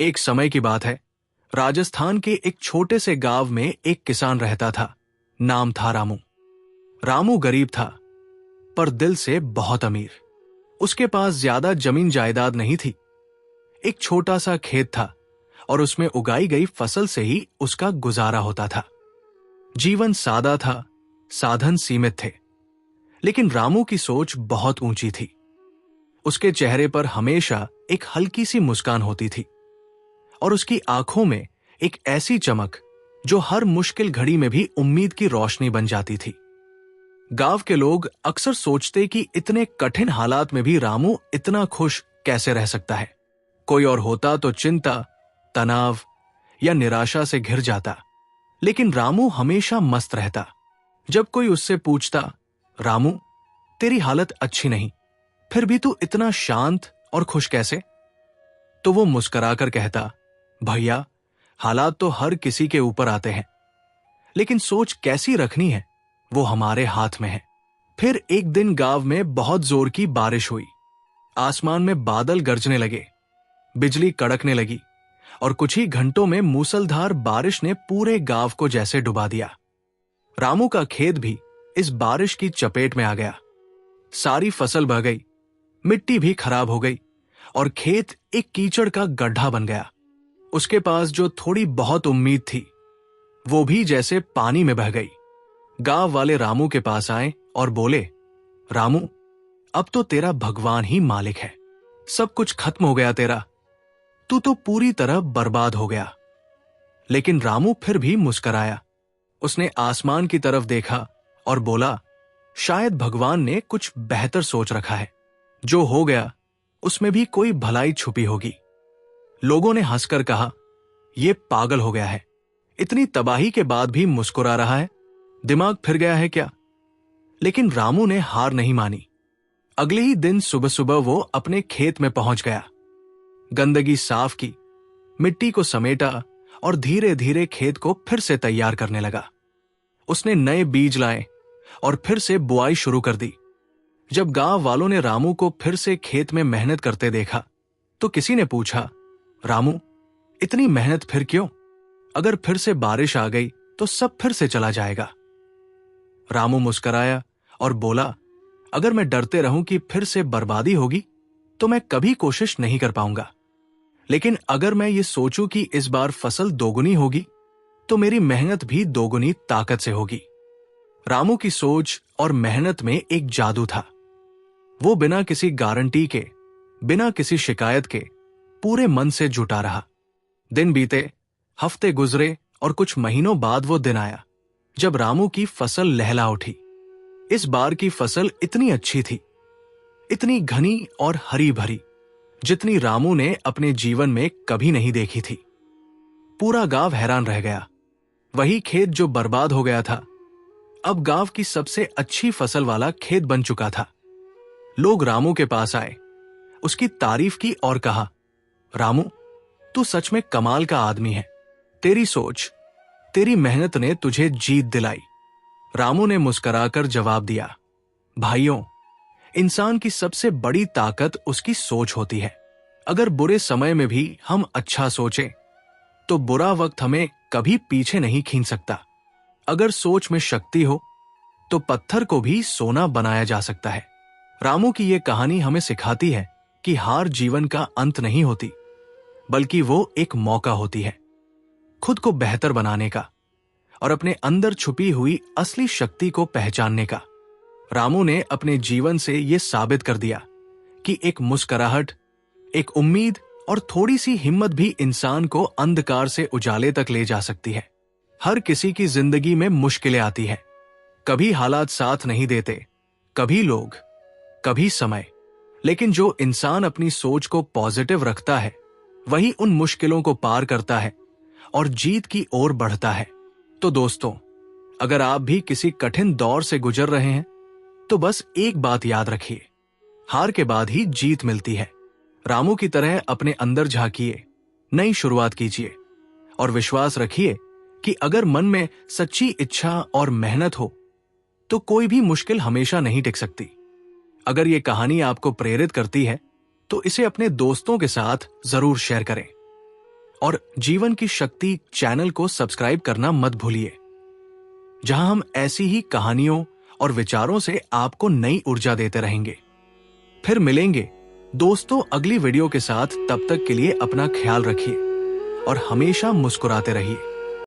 एक समय की बात है। राजस्थान के एक छोटे से गांव में एक किसान रहता था। नाम था रामू। रामू गरीब था, पर दिल से बहुत अमीर। उसके पास ज्यादा जमीन जायदाद नहीं थी। एक छोटा सा खेत था और उसमें उगाई गई फसल से ही उसका गुजारा होता था। जीवन सादा था, साधन सीमित थे, लेकिन रामू की सोच बहुत ऊंची थी। उसके चेहरे पर हमेशा एक हल्की सी मुस्कान होती थी और उसकी आंखों में एक ऐसी चमक जो हर मुश्किल घड़ी में भी उम्मीद की रोशनी बन जाती थी। गांव के लोग अक्सर सोचते कि इतने कठिन हालात में भी रामू इतना खुश कैसे रह सकता है। कोई और होता तो चिंता, तनाव या निराशा से घिर जाता, लेकिन रामू हमेशा मस्त रहता। जब कोई उससे पूछता, रामू तेरी हालत अच्छी नहीं, फिर भी तू इतना शांत और खुश कैसे? तो वो मुस्कुराकर कहता, भैया हालात तो हर किसी के ऊपर आते हैं, लेकिन सोच कैसी रखनी है वो हमारे हाथ में है। फिर एक दिन गांव में बहुत जोर की बारिश हुई। आसमान में बादल गरजने लगे, बिजली कड़कने लगी और कुछ ही घंटों में मूसलधार बारिश ने पूरे गांव को जैसे डुबा दिया। रामू का खेत भी इस बारिश की चपेट में आ गया। सारी फसल बह गई, मिट्टी भी खराब हो गई और खेत एक कीचड़ का गड्ढा बन गया। उसके पास जो थोड़ी बहुत उम्मीद थी वो भी जैसे पानी में बह गई। गांव वाले रामू के पास आए और बोले, रामू अब तो तेरा भगवान ही मालिक है, सब कुछ खत्म हो गया तेरा, तू तो पूरी तरह बर्बाद हो गया। लेकिन रामू फिर भी मुस्कुराया। उसने आसमान की तरफ देखा और बोला, शायद भगवान ने कुछ बेहतर सोच रखा है। जो हो गया उसमें भी कोई भलाई छुपी होगी। लोगों ने हंसकर कहा, यह पागल हो गया है, इतनी तबाही के बाद भी मुस्कुरा रहा है, दिमाग फिर गया है क्या? लेकिन रामू ने हार नहीं मानी। अगले ही दिन सुबह सुबह वो अपने खेत में पहुंच गया। गंदगी साफ की, मिट्टी को समेटा और धीरे धीरे खेत को फिर से तैयार करने लगा। उसने नए बीज लाए और फिर से बुआई शुरू कर दी। जब गांव वालों ने रामू को फिर से खेत में मेहनत करते देखा तो किसी ने पूछा, रामू इतनी मेहनत फिर क्यों? अगर फिर से बारिश आ गई तो सब फिर से चला जाएगा। रामू मुस्कुराया और बोला, अगर मैं डरते रहूं कि फिर से बर्बादी होगी तो मैं कभी कोशिश नहीं कर पाऊंगा, लेकिन अगर मैं ये सोचूं कि इस बार फसल दोगुनी होगी तो मेरी मेहनत भी दोगुनी ताकत से होगी। रामू की सोच और मेहनत में एक जादू था। वो बिना किसी गारंटी के, बिना किसी शिकायत के पूरे मन से जुटा रहा। दिन बीते, हफ्ते गुजरे और कुछ महीनों बाद वो दिन आया जब रामू की फसल लहला उठी। इस बार की फसल इतनी अच्छी थी, इतनी घनी और हरी भरी, जितनी रामू ने अपने जीवन में कभी नहीं देखी थी। पूरा गांव हैरान रह गया। वही खेत जो बर्बाद हो गया था, अब गांव की सबसे अच्छी फसल वाला खेत बन चुका था। लोग रामू के पास आए, उसकी तारीफ की और कहा, रामू तू सच में कमाल का आदमी है, तेरी सोच, तेरी मेहनत ने तुझे जीत दिलाई। रामू ने मुस्कुराकर जवाब दिया, भाइयों, इंसान की सबसे बड़ी ताकत उसकी सोच होती है। अगर बुरे समय में भी हम अच्छा सोचें तो बुरा वक्त हमें कभी पीछे नहीं खींच सकता। अगर सोच में शक्ति हो तो पत्थर को भी सोना बनाया जा सकता है। रामू की यह कहानी हमें सिखाती है कि हार जीवन का अंत नहीं होती, बल्कि वो एक मौका होती है खुद को बेहतर बनाने का और अपने अंदर छुपी हुई असली शक्ति को पहचानने का। रामू ने अपने जीवन से यह साबित कर दिया कि एक मुस्कुराहट, एक उम्मीद और थोड़ी सी हिम्मत भी इंसान को अंधकार से उजाले तक ले जा सकती है। हर किसी की जिंदगी में मुश्किलें आती हैं, कभी हालात साथ नहीं देते, कभी लोग, कभी समय, लेकिन जो इंसान अपनी सोच को पॉजिटिव रखता है वही उन मुश्किलों को पार करता है और जीत की ओर बढ़ता है। तो दोस्तों, अगर आप भी किसी कठिन दौर से गुजर रहे हैं तो बस एक बात याद रखिए, हार के बाद ही जीत मिलती है। रामू की तरह अपने अंदर झांकिए, नई शुरुआत कीजिए और विश्वास रखिए कि अगर मन में सच्ची इच्छा और मेहनत हो तो कोई भी मुश्किल हमेशा नहीं टिक सकती। अगर ये कहानी आपको प्रेरित करती है तो इसे अपने दोस्तों के साथ जरूर शेयर करें। और जीवन की शक्ति चैनल को सब्सक्राइब करना मत भूलिए, जहां हम ऐसी ही कहानियों और विचारों से आपको नई ऊर्जा देते रहेंगे। फिर मिलेंगे दोस्तों अगली वीडियो के साथ। तब तक के लिए अपना ख्याल रखिए और हमेशा मुस्कुराते रहिए।